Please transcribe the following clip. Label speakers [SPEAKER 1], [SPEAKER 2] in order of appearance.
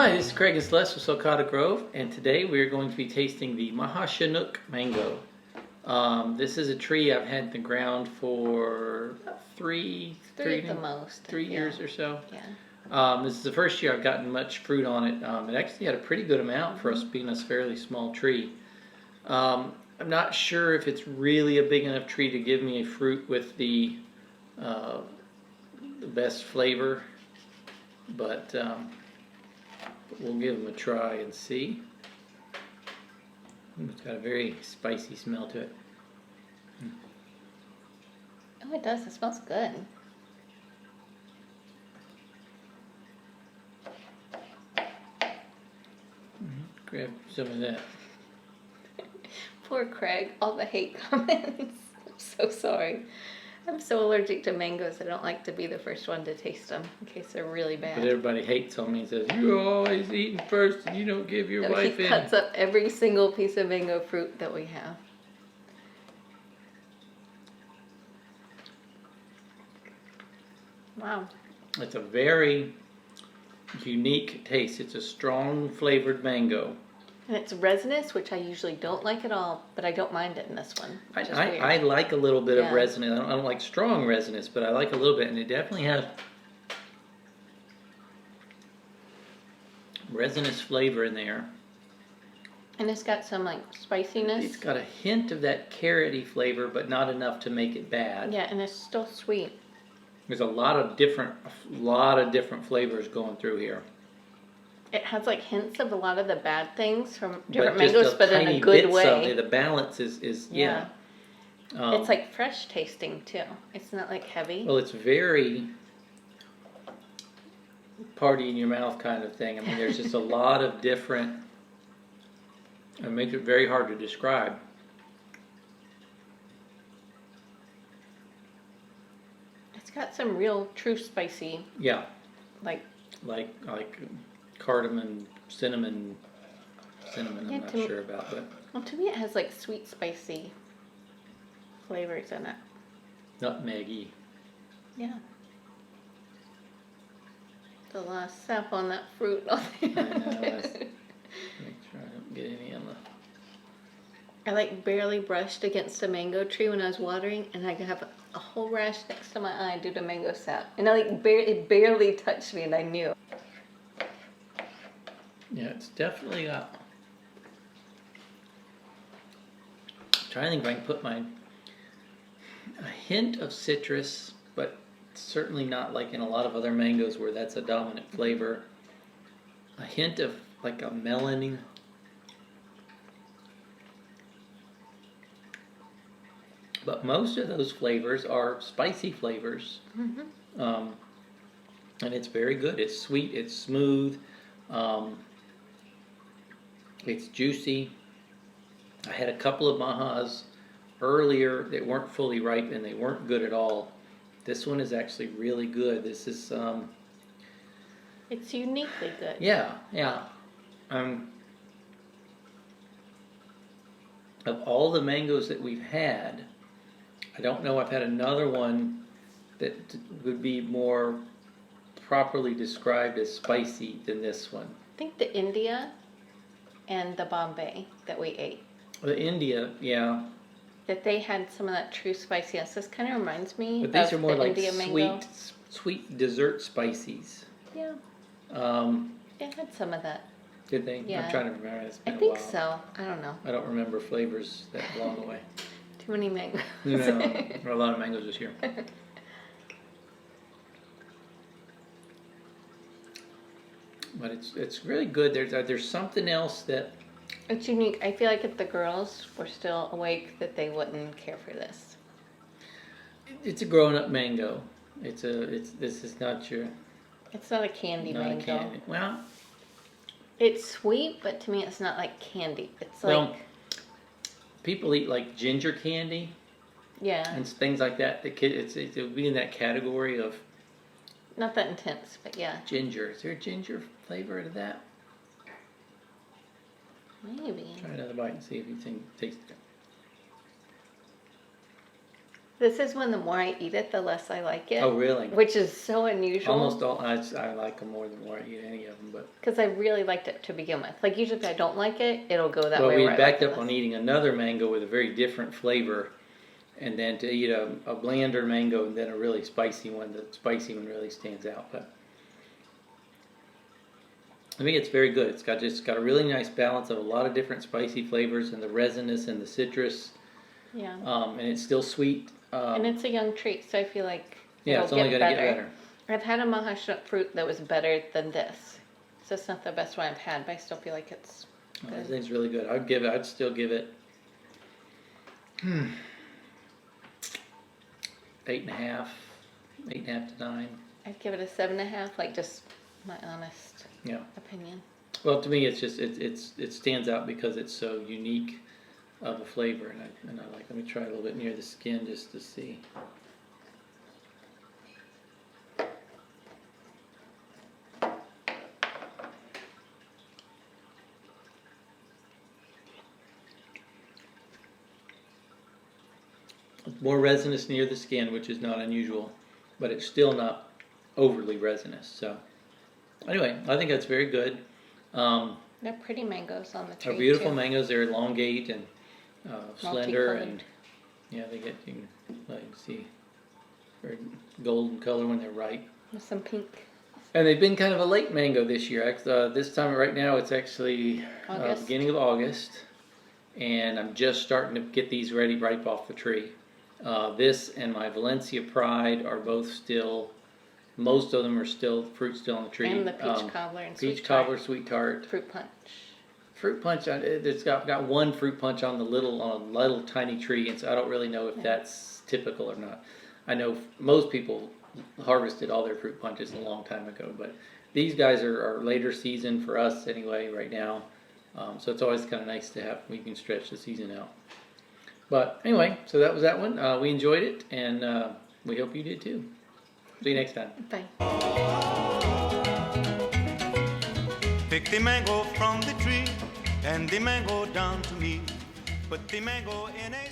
[SPEAKER 1] Hi, this is Craig and Celeste with Sulcata Grove, and today we are going to be tasting the Maha Chanok mango. This is a tree I've had in the ground for about three years or so.
[SPEAKER 2] Yeah.
[SPEAKER 1] This is the first year I've gotten much fruit on it. It actually had a pretty good amount for us being a fairly small tree. I'm not sure if it's really a big enough tree to give me a fruit with the best flavor, but we'll give them a try and see. It's got a very spicy smell to it.
[SPEAKER 2] Oh, it does. It smells good.
[SPEAKER 1] Grab some of that.
[SPEAKER 2] Poor Craig. All the hate comments. I'm so sorry. I'm so allergic to mangoes. I don't like to be the first one to taste them in case they're really bad.
[SPEAKER 1] But everybody hates on me and says, "You're always eating first and you don't give your wife
[SPEAKER 2] He
[SPEAKER 1] any."
[SPEAKER 2] cuts up every single piece of mango fruit that we have. Wow.
[SPEAKER 1] It's a very unique taste. It's a strong flavored mango.
[SPEAKER 2] And it's resinous, which I usually don't like at all, but I don't mind it in this one.
[SPEAKER 1] I like a little bit of resinous. I don't like strong resinous, but I like a little bit, and it definitely has resinous flavor in there.
[SPEAKER 2] And it's got some like spiciness.
[SPEAKER 1] It's got a hint of that carroty flavor, but not enough to make it bad.
[SPEAKER 2] Yeah, and it's still sweet.
[SPEAKER 1] There's a lot of different flavors going through here.
[SPEAKER 2] It has like hints of a lot of the bad things from different mangoes, but in a good way.
[SPEAKER 1] The balance is yeah.
[SPEAKER 2] It's like fresh tasting too. It's not like heavy.
[SPEAKER 1] Well, it's very party in your mouth kind of thing. I mean, there's just a lot of different. It makes it very hard to describe.
[SPEAKER 2] It's got some real true spicy.
[SPEAKER 1] Yeah.
[SPEAKER 2] Like
[SPEAKER 1] cardamom, cinnamon. I'm not sure about, but
[SPEAKER 2] well, to me it has like sweet, spicy flavors in it.
[SPEAKER 1] Nutmeggy.
[SPEAKER 2] Yeah. The last sap on that fruit.
[SPEAKER 1] I know. Make sure I don't get any on the.
[SPEAKER 2] I like barely brushed against a mango tree when I was watering, and I could have a whole rash next to my eye due to mango sap. And I like it barely touched me, and I knew.
[SPEAKER 1] Yeah, it's definitely got. I'm trying to think if I can put a hint of citrus, but certainly not like in a lot of other mangoes where that's a dominant flavor. A hint of like a melon. But most of those flavors are spicy flavors.
[SPEAKER 2] Mm-hmm.
[SPEAKER 1] And it's very good. It's sweet, it's smooth. It's juicy. I had a couple of Mahas earlier that weren't fully ripe and they weren't good at all. This one is actually really good. This is
[SPEAKER 2] it's uniquely good.
[SPEAKER 1] Yeah. Of all the mangoes that we've had, I don't know I've had another one that would be more properly described as spicy than this one.
[SPEAKER 2] I think the India and the Bombay that we ate.
[SPEAKER 1] The India, yeah.
[SPEAKER 2] That they had some of that true spiciness. This kind of reminds me
[SPEAKER 1] but these
[SPEAKER 2] of
[SPEAKER 1] are more
[SPEAKER 2] the
[SPEAKER 1] like
[SPEAKER 2] India mango.
[SPEAKER 1] sweet dessert spices.
[SPEAKER 2] Yeah. It had some of that.
[SPEAKER 1] Did they?
[SPEAKER 2] Yeah.
[SPEAKER 1] I'm trying to remember. It's been
[SPEAKER 2] I
[SPEAKER 1] a
[SPEAKER 2] think
[SPEAKER 1] while.
[SPEAKER 2] so. I don't know.
[SPEAKER 1] I don't remember flavors that long away.
[SPEAKER 2] Too many mangoes.
[SPEAKER 1] No, there are a lot of mangoes this year. But it's really good. There's something else that.
[SPEAKER 2] It's unique. I feel like if the girls were still awake, that they wouldn't care for this.
[SPEAKER 1] It's a grown-up mango. This is not your.
[SPEAKER 2] It's not a candy
[SPEAKER 1] not
[SPEAKER 2] mango.
[SPEAKER 1] A candy. Well.
[SPEAKER 2] It's sweet, but to me, it's not like candy. It's like.
[SPEAKER 1] People eat like ginger candy.
[SPEAKER 2] Yeah.
[SPEAKER 1] And things like that. It would be in that category of.
[SPEAKER 2] Not that intense, but yeah.
[SPEAKER 1] Ginger. Is there a ginger flavor to that?
[SPEAKER 2] Maybe.
[SPEAKER 1] Try another bite and see if you think tastes good.
[SPEAKER 2] This is when the more I eat it, the less I like it.
[SPEAKER 1] Oh, really?
[SPEAKER 2] Which is so unusual.
[SPEAKER 1] Almost all, I like them more the more I eat any of them, but.
[SPEAKER 2] Because I really liked it to begin with. Like usually if I don't like it, it'll go that
[SPEAKER 1] Well,
[SPEAKER 2] way.
[SPEAKER 1] we
[SPEAKER 2] where I
[SPEAKER 1] backed
[SPEAKER 2] like
[SPEAKER 1] up
[SPEAKER 2] it
[SPEAKER 1] on
[SPEAKER 2] less.
[SPEAKER 1] eating another mango with a very different flavor, and then to eat a blander mango and then a really spicy one. The spicy one really stands out, but I think it's very good. It's got a really nice balance of a lot of different spicy flavors and the resinous and the citrus,
[SPEAKER 2] Yeah.
[SPEAKER 1] and it's still sweet.
[SPEAKER 2] And it's a young treat, so I feel like
[SPEAKER 1] Yeah, it's only going to get better.
[SPEAKER 2] I've had a Maha Chanok fruit that was better than this. So it's not the best one I've had, but I still feel like it's good.
[SPEAKER 1] This thing's really good. I'd still give it 8.5 to 9.
[SPEAKER 2] I'd give it a 7.5, like just my honest
[SPEAKER 1] Yeah.
[SPEAKER 2] opinion.
[SPEAKER 1] Well, to me, it's just it stands out because it's so unique of a flavor, and I like. Let me try a little bit near the skin just to see. It's more resinous near the skin, which is not unusual, but it's still not overly resinous. So, anyway, I think that's very good.
[SPEAKER 2] They're pretty mangoes on the tree.
[SPEAKER 1] Are beautiful
[SPEAKER 2] too.
[SPEAKER 1] mangoes. They're elongate and slender,
[SPEAKER 2] Multicolored.
[SPEAKER 1] and yeah, they get you can see very golden color when they're ripe.
[SPEAKER 2] With some pink.
[SPEAKER 1] And they've been kind of a late mango this year. This time right now it's actually
[SPEAKER 2] August.
[SPEAKER 1] beginning of August, and I'm just starting to get these ready ripe off the tree. This and my Valencia Pride are both still. Most of them are fruit still on the tree.
[SPEAKER 2] And the peach cobbler and
[SPEAKER 1] peach
[SPEAKER 2] sweet
[SPEAKER 1] cobbler,
[SPEAKER 2] tart.
[SPEAKER 1] sweet tart.
[SPEAKER 2] Fruit punch.
[SPEAKER 1] Fruit punch. It's got one fruit punch on a little tiny tree, and so I don't really know if that's typical or not. I know most people harvested all their fruit punches a long time ago, but these guys are later season for us anyway right now. So it's always kind of nice to have. We can stretch the season out. But anyway, so that was that one. We enjoyed it, and we hope you did too. See you next time.
[SPEAKER 2] Bye.
[SPEAKER 3] Pick the mango from the tree and the mango down to me. Put the mango in a